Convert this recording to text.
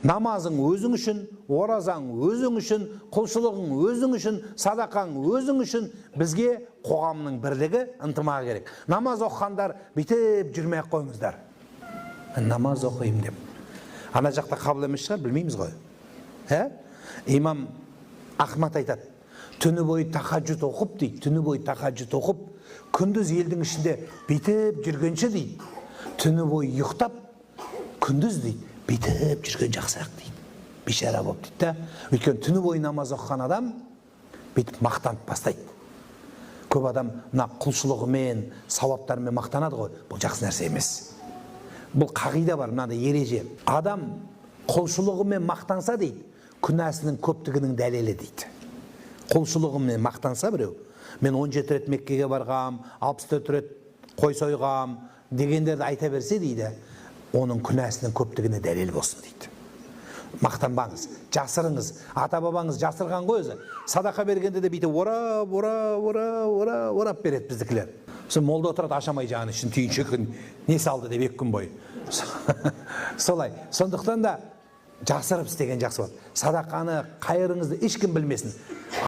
Намазың өзің үшін, оразаң өзің үшін, құлшылығың өзің үшін, садақаң өзің үшін. Бізге қоғамның бірлігі, ынтымағы керек. Намаз оқығандар бүйтіп жүрмей ақ қойыңыздар. Намаз оқимын деп. Ана жақта қабыл емес шығар, білмейміз ғой. Имам Ахмад айтады, түні бойы тахаджуд оқып дейді, түні бойы тахаджуд оқып, күндіз елдің ішінде бүйтіп жүргенше дейді, түні бойы ұйықтап, күндіз дейді, бүйтіп жүрген жақсырақ дейді. Бейшара болып дейді да. Өйткені түні бойы намаз оқыған адам бүйтіп мақтанып бастайды. Көп адам мына құлшылығымен, сауаптарымен мақтанады ғой. Бұл жақсы нәрсе емес. Бұл қағида бар, мынандай ереже. Адам құлшылығымен мақтанса дейді, күнәсінің көптігінің дәлелі дейді. Құлшылығымен мақтанса біреу, мен 17 рет Меккеге барғам, 64 рет қой сойғам дегендерді айта берсе дейді, оның күнәсінің көптігіне дәлел болсын дейді. Мақтанбаңыз, жасырыңыз. Ата бабаңыз жасырған ғой өзі. Садақа бергенде де бүйтіп орап береді біздікілер. Сол молда отырады, ашамай жағын үшін түйіншек не салды деп 2 күн бойы. Солай. Сондықтан да жасырып істеген жақсы болады. Садақаны, қайырыңызды ешкім білмесін.